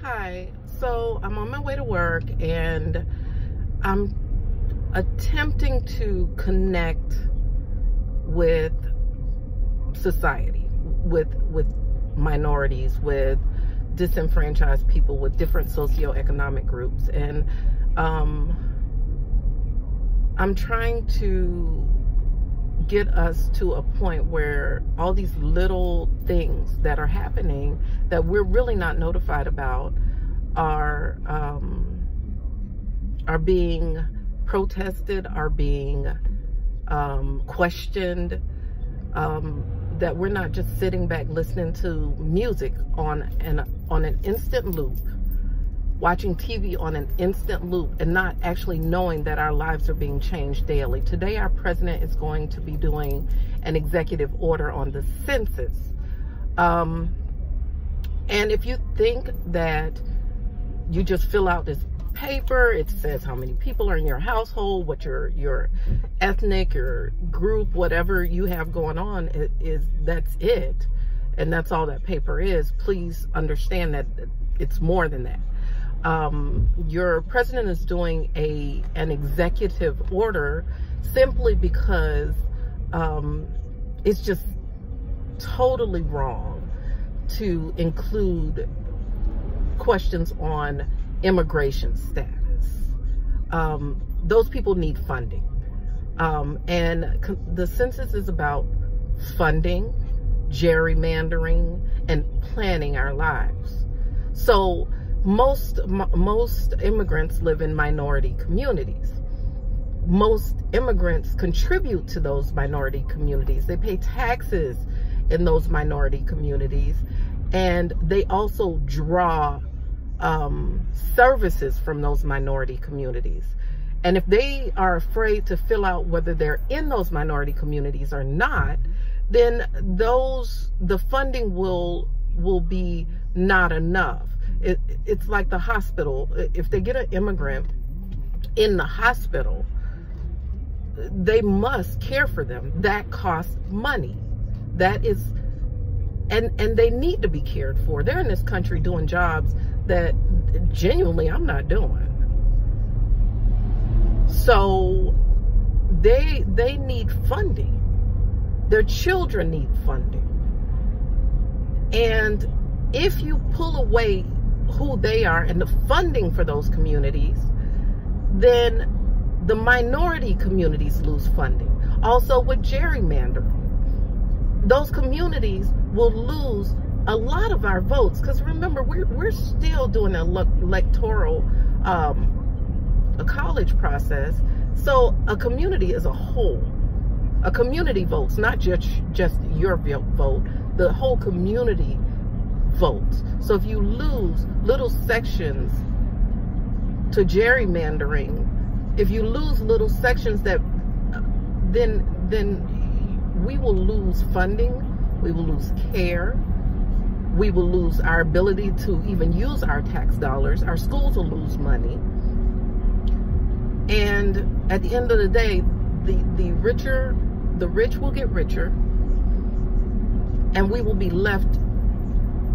Hi, so I'm on my way to work and I'm attempting to connect with society, with minorities, with disenfranchised people, with different socioeconomic groups. And I'm trying to get us to a point where all these little things that are happening that we're really not notified about are being protested, are being questioned, that we're not just sitting back listening to music on an instant loop, watching TV on an instant loop, and not actually knowing that our lives are being changed daily. Today, our president is going to be doing an executive order on the census. And if you think that you just fill out this paper, it says how many people are in your household, what your ethnic, your group, whatever you have going on that's it. And that's all that paper is. Please understand that it's more than that. Your president is doing an executive order simply because it's just totally wrong to include questions on immigration status. Those people need funding. And the census is about funding, gerrymandering, and planning our lives. So most immigrants live in minority communities. Most immigrants contribute to those minority communities. They pay taxes in those minority communities, and they also draw services from those minority communities. And if they are afraid to fill out whether they're in those minority communities or not, then the funding will be not enough. It's like the hospital. If they get an immigrant in the hospital, they must care for them. That costs money. That is, and they need to be cared for. They're in this country doing jobs that genuinely I'm not doing. So they need funding. Their children need funding. And if you pull away who they are and the funding for those communities, then the minority communities lose funding. Also with gerrymandering, those communities will lose a lot of our votes, because remember, we're still doing an electoral a college process. So a community as a whole, a community votes, not just your vote, the whole community votes. So if you lose little sections to gerrymandering, if you lose little sections, that then we will lose funding, we will lose care, we will lose our ability to even use our tax dollars, our schools will lose money. And at the end of the day, the rich will get richer, and we will be left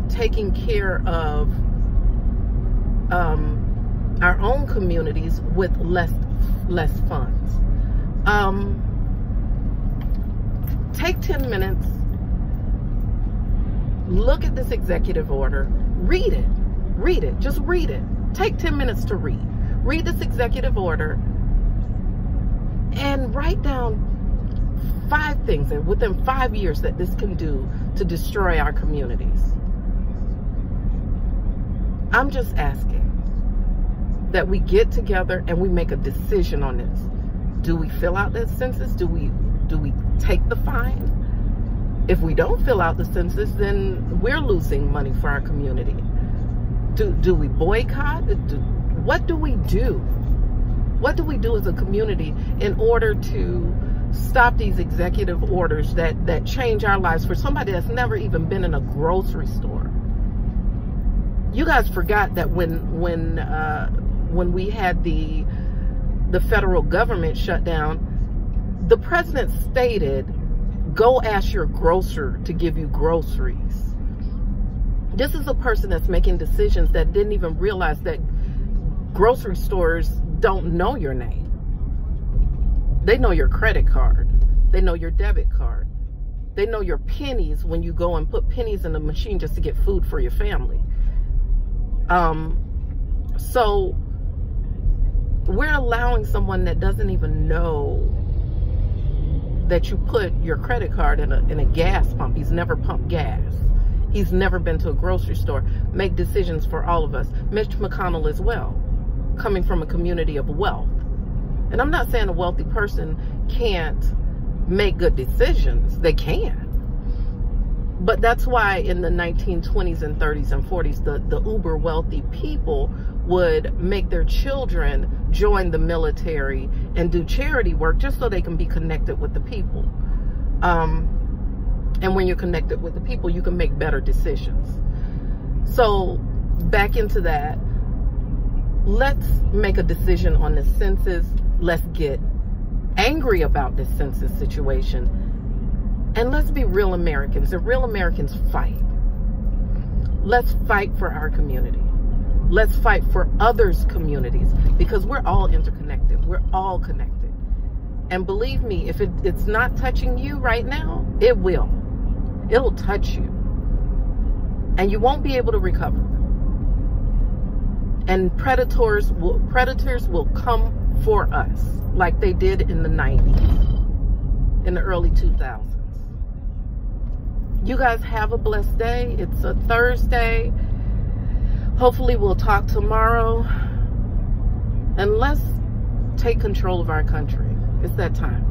taking care of our own communities with less funds. Take 10 minutes, look at this executive order, read it, just read it. Take 10 minutes to read this executive order, and write down 5 things that within 5 years that this can do to destroy our communities. I'm just asking that we get together and we make a decision on this. Do we fill out that census? Do we take the fine? If we don't fill out the census, then we're losing money for our community. Do we boycott? What do we do? What do we do as a community in order to stop these executive orders that change our lives for somebody that's never even been in a grocery store? You guys forgot that when we had the federal government shut down, the president stated, go ask your grocer to give you groceries. This is a person that's making decisions that didn't even realize that grocery stores don't know your name. They know your credit card. They know your debit card. They know your pennies when you go and put pennies in the machine just to get food for your family. So we're allowing someone that doesn't even know that you put your credit card in a gas pump. He's never pumped gas. He's never been to a grocery store. Make decisions for all of us. Mitch McConnell as well, coming from a community of wealth. And I'm not saying a wealthy person can't make good decisions. They can. But that's why in the 1920s and 30s and 40s, the uber wealthy people would make their children join the military and do charity work just so they can be connected with the people. And when you're connected with the people, you can make better decisions. So back into that, let's make a decision on the census. Let's get angry about this census situation. And let's be real Americans. And real Americans fight. Let's fight for our community. Let's fight for others' communities, because we're all interconnected. We're all connected. And believe me, if it's not touching you right now, it will. It'll touch you. And you won't be able to recover. And predators will come for us like they did in the 90s, in the early 2000s. You guys have a blessed day. It's a Thursday. Hopefully we'll talk tomorrow. And let's take control of our country. It's that time.